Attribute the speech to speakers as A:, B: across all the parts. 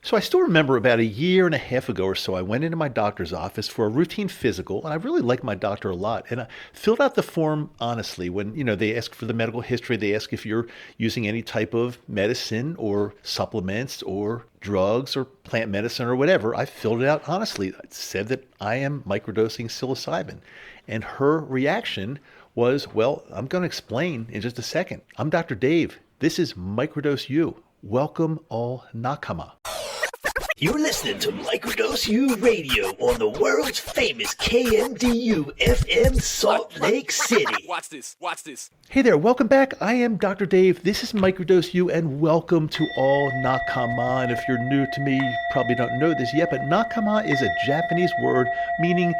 A: So I still remember about a year and a half ago or so, I went into my doctor's office for a routine physical, and I really liked my doctor a lot. And I filled out the form honestly. When, they ask for the medical history, they ask if you're using any type of medicine or supplements or drugs or plant medicine or whatever. I filled it out honestly. I said that I am microdosing psilocybin. And her reaction was, well, I'm going to explain in just a second. I'm Dr. Dave. This is Microdose U. Welcome all nakama.
B: You're listening to Microdose U Radio on the world's famous KMDU FM Salt Lake City.
C: Watch this.
A: Hey there, welcome back. I am Dr. Dave. This is Microdose U, and welcome to all nakama. And if you're new to me, you probably don't know this yet, but nakama is a Japanese word meaning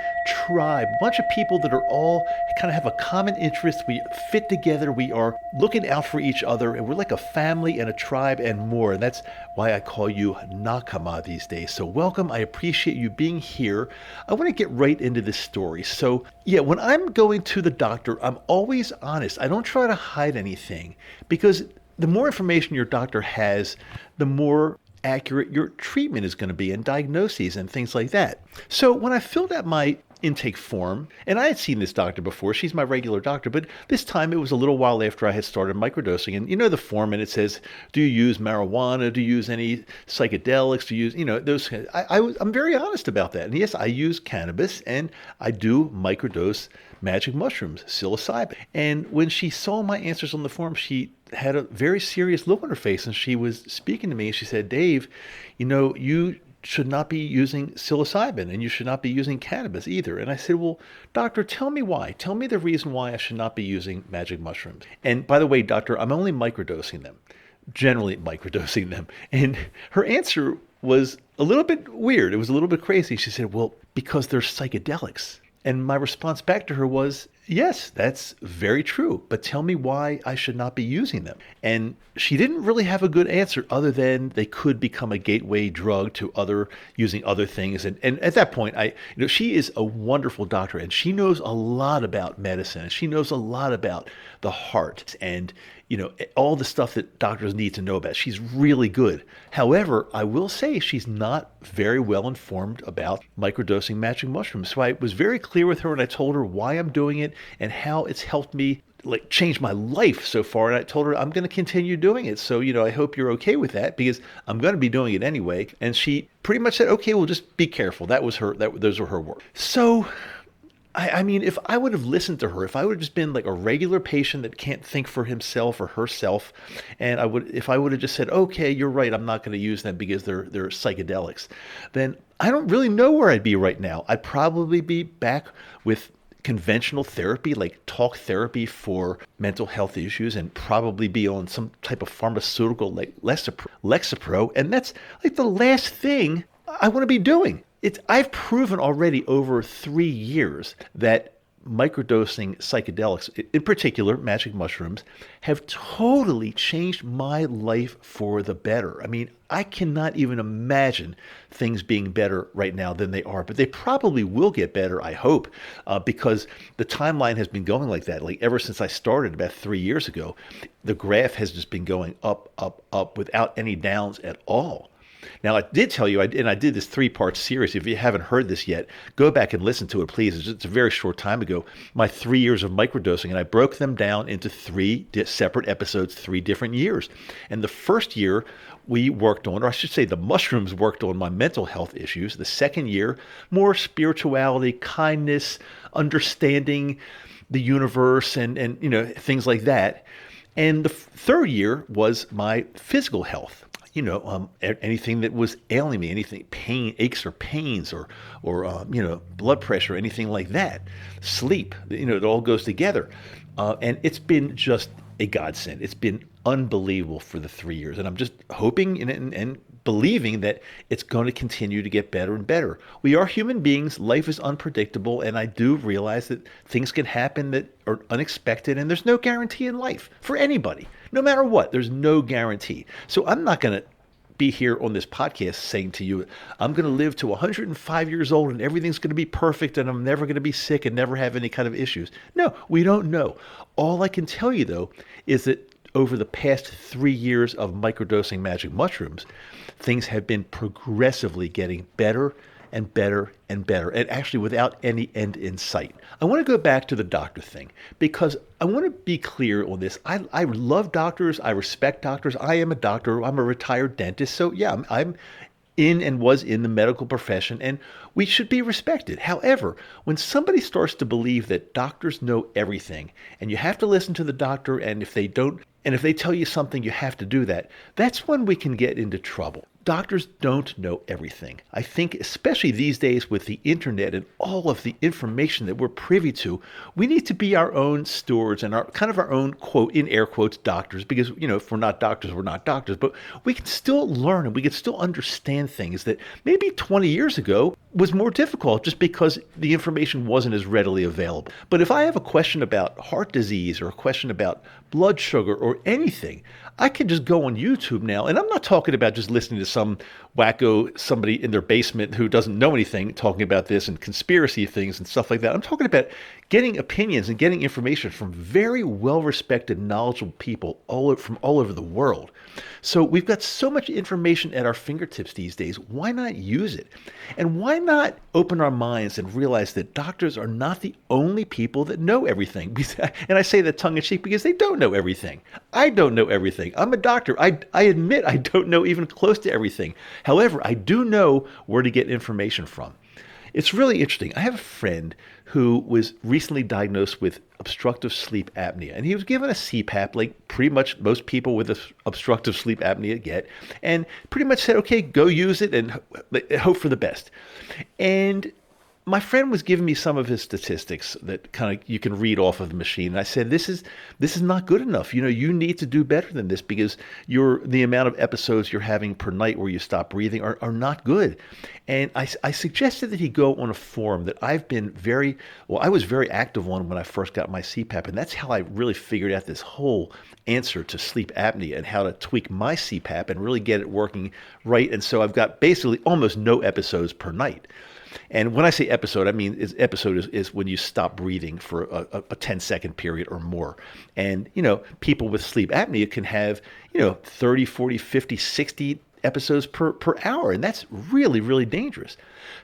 A: tribe. A bunch of people that are all kind of have a common interest. We fit together. We are looking out for each other, and we're like a family and a tribe and more. And that's why I call you nakama these days. So welcome. I appreciate you being here. I want to get right into this story. So yeah, when I'm going to the doctor, I'm always honest. I don't try to hide anything, because the more information your doctor has, the more accurate your treatment is going to be, and diagnoses and things like that. So when I filled out my intake form, and I had seen this doctor before, she's my regular doctor, but this time it was a little while after I had started microdosing. And the form, and it says, do you use marijuana? Do you use any psychedelics? Do you use, those? I'm very honest about that. And yes, I use cannabis, and I do microdose magic mushrooms, psilocybin. And when she saw my answers on the form, she had a very serious look on her face, and she was speaking to me. She said, Dave, you should not be using psilocybin, and you should not be using cannabis either. And I said, well, doctor, tell me why. Tell me the reason why I should not be using magic mushrooms. And by the way, doctor, I'm only microdosing them, generally microdosing them. And her answer was a little bit weird. It was a little bit crazy. She said, well, because they're psychedelics. And my response back to her was, yes, that's very true, but tell me why I should not be using them. And she didn't really have a good answer other than they could become a gateway drug to using other things. And at that point, she is a wonderful doctor, and she knows a lot about medicine, and she knows a lot about the heart and all the stuff that doctors need to know about. She's really good. However, I will say she's not very well informed about microdosing magic mushrooms. So I was very clear with her, and I told her why I'm doing it and how it's helped me change my life so far. And I told her I'm going to continue doing it. So, I hope you're okay with that, because I'm going to be doing it anyway. And she pretty much said, okay, well, just be careful. Those were her words. So I mean, if I would have listened to her, if I would have just been like a regular patient that can't think for himself or herself, and if I would have just said, okay, you're right, I'm not going to use them because they're psychedelics, then I don't really know where I'd be right now. I'd probably be back with conventional therapy, like talk therapy for mental health issues, and probably be on some type of pharmaceutical like Lexapro. And that's like the last thing I want to be doing. I've proven already over 3 years that microdosing psychedelics, in particular magic mushrooms, have totally changed my life for the better. I mean, I cannot even imagine things being better right now than they are, but they probably will get better, I hope, because the timeline has been going like that. Like ever since I started about 3 years ago, the graph has just been going up, up, up without any downs at all. Now, I did tell you, I did this 3-part series. If you haven't heard this yet, go back and listen to it, please. It's a very short time ago, my 3 years of microdosing, and I broke them down into 3 separate episodes, 3 different years. And the first year we worked on, or I should say the mushrooms worked on my mental health issues. The second year, more spirituality, kindness, understanding the universe, and things like that. And the third year was my physical health. Anything that was ailing me, anything, aches or pains, or blood pressure, anything like that, sleep, it all goes together. And it's been just a godsend. It's been unbelievable for the 3 years. And I'm just hoping and believing that it's going to continue to get better and better. We are human beings. Life is unpredictable. And I do realize that things can happen that are unexpected. And there's no guarantee in life for anybody. No matter what, there's no guarantee. So I'm not going to be here on this podcast saying to you, I'm going to live to 105 years old and everything's going to be perfect and I'm never going to be sick and never have any kind of issues. No, we don't know. All I can tell you, though, is that over the past 3 years of microdosing magic mushrooms, things have been progressively getting better and better and better, and actually without any end in sight. I want to go back to the doctor thing because I want to be clear on this. I love doctors. I respect doctors. I am a doctor. I'm a retired dentist. So yeah, I'm in and was in the medical profession, and we should be respected. However, when somebody starts to believe that doctors know everything and you have to listen to the doctor, and if they don't, and if they tell you something, you have to do that, that's when we can get into trouble. Doctors don't know everything. I think especially these days with the internet and all of the information that we're privy to, we need to be our own stewards and our kind of our own, quote, in air quotes, doctors, because, if we're not doctors, we're not doctors, but we can still learn and we can still understand things that maybe 20 years ago was more difficult just because the information wasn't as readily available. But if I have a question about heart disease or a question about blood sugar or anything, I can just go on YouTube now, and I'm not talking about just listening to some wacko, somebody in their basement who doesn't know anything talking about this and conspiracy things and stuff like that. I'm talking about getting opinions and getting information from very well-respected, knowledgeable people from all over the world. So we've got so much information at our fingertips these days. Why not use it? And why not open our minds and realize that doctors are not the only people that know everything? And I say that tongue-in-cheek because they don't know everything. I don't know everything. I'm a doctor. I admit I don't know even close to everything. However, I do know where to get information from. It's really interesting. I have a friend who was recently diagnosed with obstructive sleep apnea, and he was given a CPAP like pretty much most people with obstructive sleep apnea get, and pretty much said, okay, go use it and hope for the best. And my friend was giving me some of his statistics that kind of you can read off of the machine. And I said, this is not good enough. You need to do better than this because the amount of episodes you're having per night where you stop breathing are not good. And I suggested that he go on a forum that I was very active on when I first got my CPAP. And that's how I really figured out this whole answer to sleep apnea and how to tweak my CPAP and really get it working right. And so I've got basically almost no episodes per night. And when I say episode, I mean episode is when you stop breathing for a 10-second period or more. And, people with sleep apnea can have, 30, 40, 50, 60 episodes per hour. And that's really, really dangerous.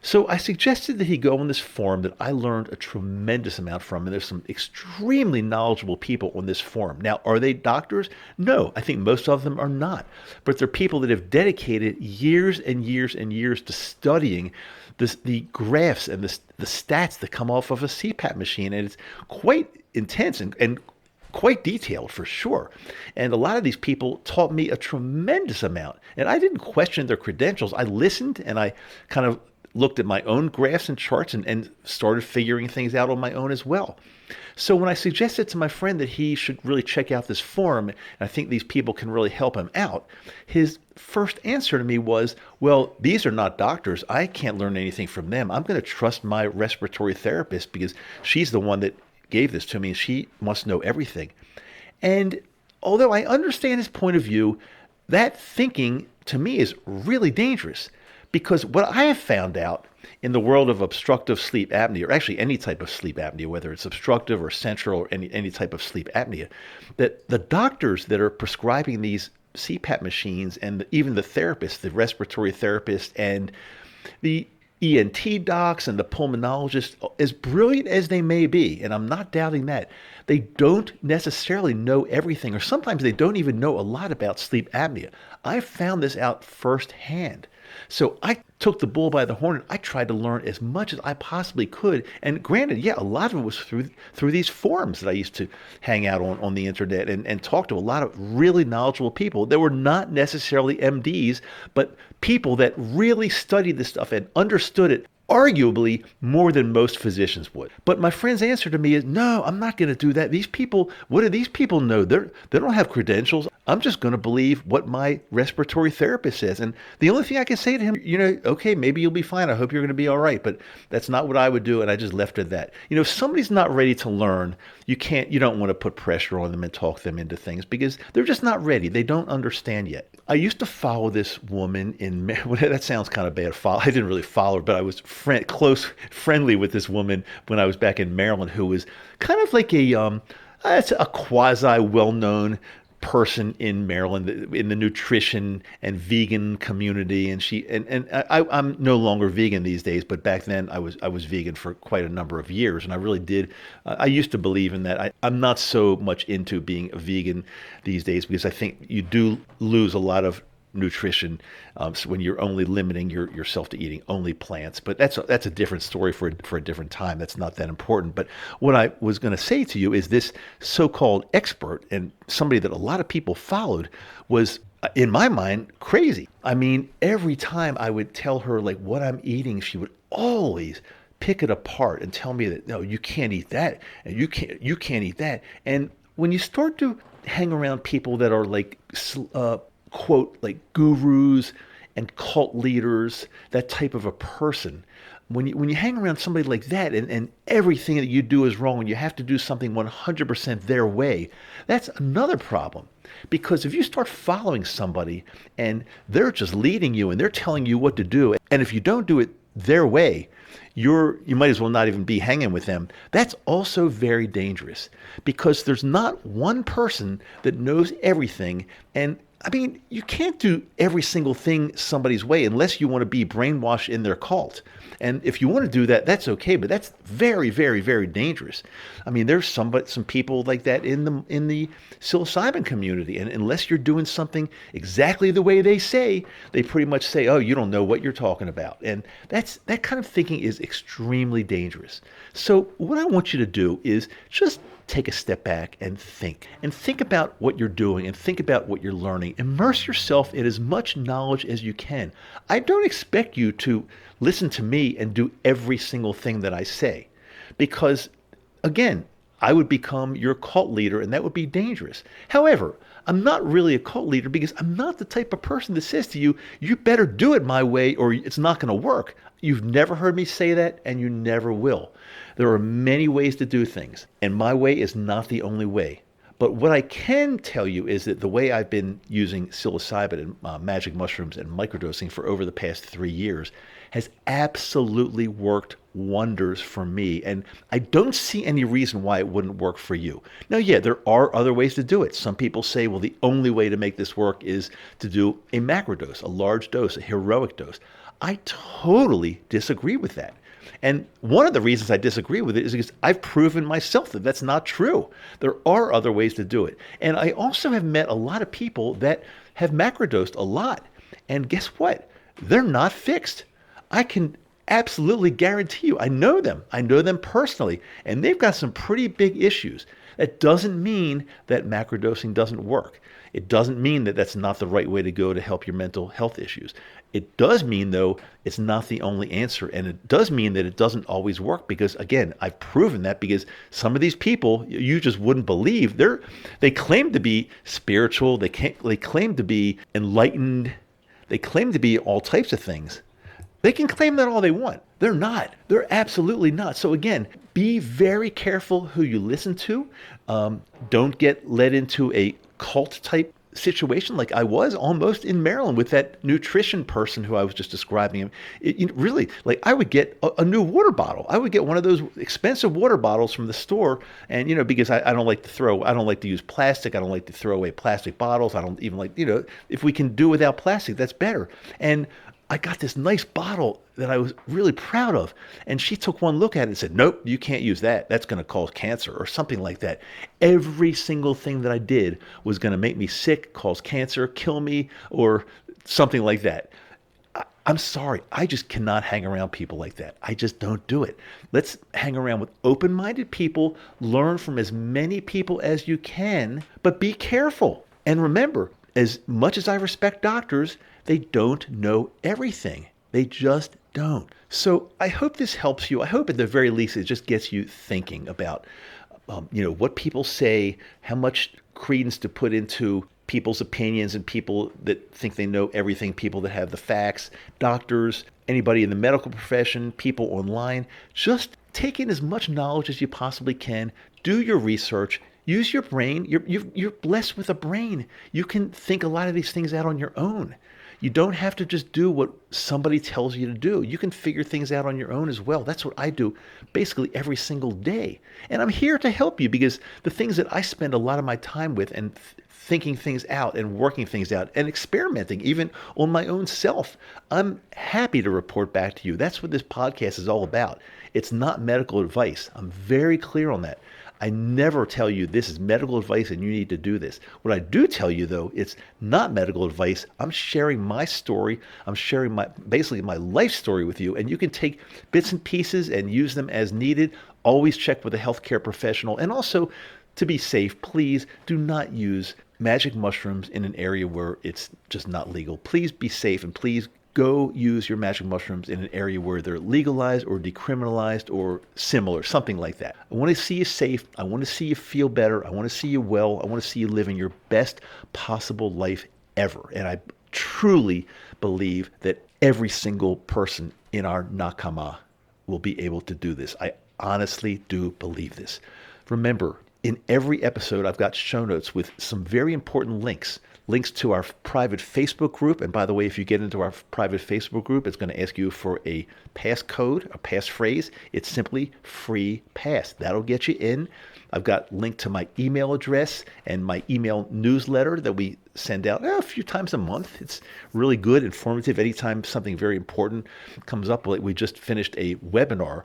A: So I suggested that he go on this forum that I learned a tremendous amount from. And there's some extremely knowledgeable people on this forum. Now, are they doctors? No, I think most of them are not. But they're people that have dedicated years and years and years to studying the graphs and the stats that come off of a CPAP machine. And it's quite intense and quite detailed for sure. And a lot of these people taught me a tremendous amount. And I didn't question their credentials. I listened and I kind of looked at my own graphs and charts and started figuring things out on my own as well. So when I suggested to my friend that he should really check out this forum, and I think these people can really help him out, his first answer to me was, well, these are not doctors. I can't learn anything from them. I'm going to trust my respiratory therapist because she's the one that gave this to me and she must know everything. And although I understand his point of view, that thinking to me is really dangerous. Because what I have found out in the world of obstructive sleep apnea, or actually any type of sleep apnea, whether it's obstructive or central or any type of sleep apnea, that the doctors that are prescribing these CPAP machines and even the therapists, the respiratory therapists and the ENT docs and the pulmonologists, as brilliant as they may be, and I'm not doubting that, they don't necessarily know everything, or sometimes they don't even know a lot about sleep apnea. I found this out firsthand. So I took the bull by the horn and I tried to learn as much as I possibly could. And granted, yeah, a lot of it was through these forums that I used to hang out on the internet and talk to a lot of really knowledgeable people that were not necessarily MDs, but people that really studied this stuff and understood it arguably more than most physicians would. But my friend's answer to me is, no, I'm not going to do that. These people, what do these people know? They don't have credentials. I'm just going to believe what my respiratory therapist says. And the only thing I can say to him, okay, maybe you'll be fine. I hope you're going to be all right. But that's not what I would do. And I just left it at that. If somebody's not ready to learn, you don't want to put pressure on them and talk them into things because they're just not ready. They don't understand yet. I used to follow this woman that sounds kind of bad. I didn't really follow her, but I was friendly with this woman when I was back in Maryland who was kind of like a quasi well-known person in Maryland in the nutrition and vegan community, and I'm no longer vegan these days, but back then I was vegan for quite a number of years, and I really did. I used to believe in that. I'm not so much into being a vegan these days because I think you do lose a lot of nutrition so when you're only limiting yourself to eating only plants. But that's a different story for a different time. That's not that important. But what I was going to say to you is this so-called expert and somebody that a lot of people followed was, in my mind, crazy. I mean, every time I would tell her like what I'm eating, she would always pick it apart and tell me that, no, you can't eat that, and you can't eat that. And when you start to hang around people that are like quote, like gurus and cult leaders, that type of a person, when you hang around somebody like that, and everything that you do is wrong and you have to do something 100% their way, that's another problem. Because if you start following somebody and they're just leading you and they're telling you what to do, and if you don't do it their way, you might as well not even be hanging with them. That's also very dangerous, because there's not one person that knows everything. And I mean, you can't do every single thing somebody's way unless you want to be brainwashed in their cult. And if you want to do that, that's okay, but that's very, very, very dangerous. I mean, there's some people like that in the psilocybin community, and unless you're doing something exactly the way they say, they pretty much say, "Oh, you don't know what you're talking about." And that kind of thinking is extremely dangerous. So what I want you to do is just take a step back and think about what you're doing and think about what you're learning. Immerse yourself in as much knowledge as you can. I don't expect you to listen to me and do every single thing that I say, because again, I would become your cult leader and that would be dangerous. However, I'm not really a cult leader because I'm not the type of person that says to you, you better do it my way or it's not going to work. You've never heard me say that, and you never will. There are many ways to do things, and my way is not the only way. But what I can tell you is that the way I've been using psilocybin and magic mushrooms and microdosing for over the past 3 years has absolutely worked wonders for me. And I don't see any reason why it wouldn't work for you. Now, yeah, there are other ways to do it. Some people say, well, the only way to make this work is to do a macrodose, a large dose, a heroic dose. I totally disagree with that. And one of the reasons I disagree with it is because I've proven myself that that's not true. There are other ways to do it. And I also have met a lot of people that have macrodosed a lot. And guess what? They're not fixed. I can absolutely guarantee you, I know them. I know them personally. And they've got some pretty big issues. That doesn't mean that macrodosing doesn't work. It doesn't mean that that's not the right way to go to help your mental health issues. It does mean, though, it's not the only answer. And it does mean that it doesn't always work because, again, I've proven that because some of these people, you just wouldn't believe, they claim to be spiritual. They claim to be enlightened. They claim to be all types of things. They can claim that all they want. They're not. They're absolutely not. So again, be very careful who you listen to. Don't get led into a cult type situation like I was almost in Maryland with that nutrition person who I was just describing. Really, like I would get a new water bottle. I would get one of those expensive water bottles from the store, and because I don't like to use plastic. I don't like to throw away plastic bottles. I don't even like, if we can do without plastic, that's better. And I got this nice bottle that I was really proud of. And she took one look at it and said, nope, you can't use that. That's going to cause cancer or something like that. Every single thing that I did was going to make me sick, cause cancer, kill me, or something like that. I'm sorry. I just cannot hang around people like that. I just don't do it. Let's hang around with open-minded people, learn from as many people as you can, but be careful. And remember, as much as I respect doctors, they don't know everything. They just don't. So I hope this helps you. I hope at the very least it just gets you thinking about, what people say, how much credence to put into people's opinions and people that think they know everything, people that have the facts, doctors, anybody in the medical profession, people online. Just take in as much knowledge as you possibly can. Do your research. Use your brain. You're blessed with a brain. You can think a lot of these things out on your own. You don't have to just do what somebody tells you to do. You can figure things out on your own as well. That's what I do basically every single day. And I'm here to help you because the things that I spend a lot of my time with and thinking things out and working things out and experimenting even on my own self, I'm happy to report back to you. That's what this podcast is all about. It's not medical advice. I'm very clear on that. I never tell you this is medical advice and you need to do this. What I do tell you though, it's not medical advice. I'm sharing my story. I'm sharing basically my life story with you, and you can take bits and pieces and use them as needed. Always check with a healthcare professional. And also, to be safe, please do not use magic mushrooms in an area where it's just not legal. Please be safe, and please go use your magic mushrooms in an area where they're legalized or decriminalized or similar, something like that. I want to see you safe. I want to see you feel better. I want to see you well. I want to see you living your best possible life ever. And I truly believe that every single person in our nakama will be able to do this. I honestly do believe this. Remember, in every episode, I've got show notes with some very important links to our private Facebook group. And by the way, if you get into our private Facebook group, it's going to ask you for a passcode, a passphrase. It's simply free pass. That'll get you in. I've got linked to my email address and my email newsletter that we send out a few times a month. It's really good, informative. Anytime something very important comes up, like we just finished a webinar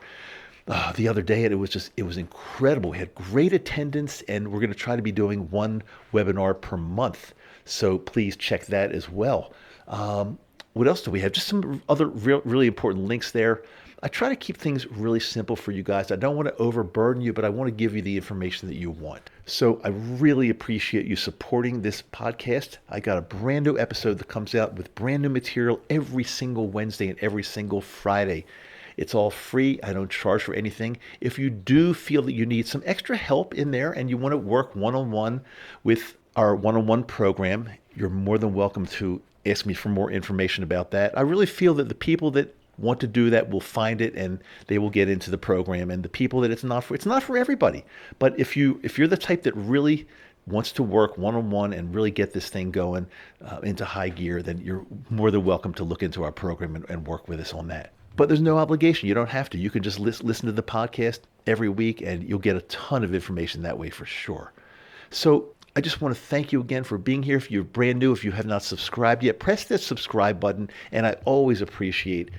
A: the other day, and it was incredible. We had great attendance, and we're going to try to be doing one webinar per month. So please check that as well. What else do we have? Just some other really important links there. I try to keep things really simple for you guys. I don't want to overburden you, but I want to give you the information that you want. So I really appreciate you supporting this podcast. I got a brand new episode that comes out with brand new material every single Wednesday and every single Friday. It's all free. I don't charge for anything. If you do feel that you need some extra help in there and you want to work one-on-one with our one-on-one program, you're more than welcome to ask me for more information about that. I really feel that the people that want to do that will find it and they will get into the program. And the people that it's not for everybody. But if you're the type that really wants to work one-on-one and really get this thing going into high gear, then you're more than welcome to look into our program and work with us on that. But there's no obligation. You don't have to. You can just listen to the podcast every week and you'll get a ton of information that way for sure. So I just want to thank you again for being here. If you're brand new, if you have not subscribed yet, press that subscribe button. And I always appreciate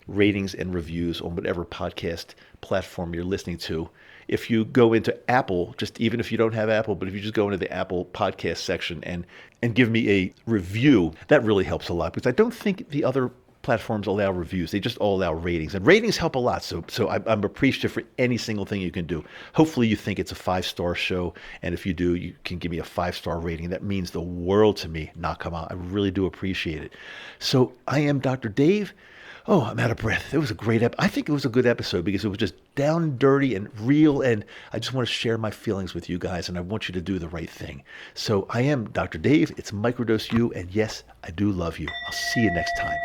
A: ratings and reviews on whatever podcast platform you're listening to. If you go into Apple, just even if you don't have Apple, but if you just go into the Apple podcast section and give me a review, that really helps a lot, because I don't think the other platforms allow reviews. They just all allow ratings, and ratings help a lot. So I'm appreciative for any single thing you can do. Hopefully you think it's a 5-star show, and if you do, you can give me a 5-star rating. That means the world to me, Nakama. I really do appreciate it. So I am Dr. Dave. Oh, I'm out of breath. It was a great I think it was a good episode because it was just down and dirty and real, and I just want to share my feelings with you guys, and I want you to do the right thing. So I am Dr. Dave. It's Microdose U, and yes, I do love you. I'll see you next time.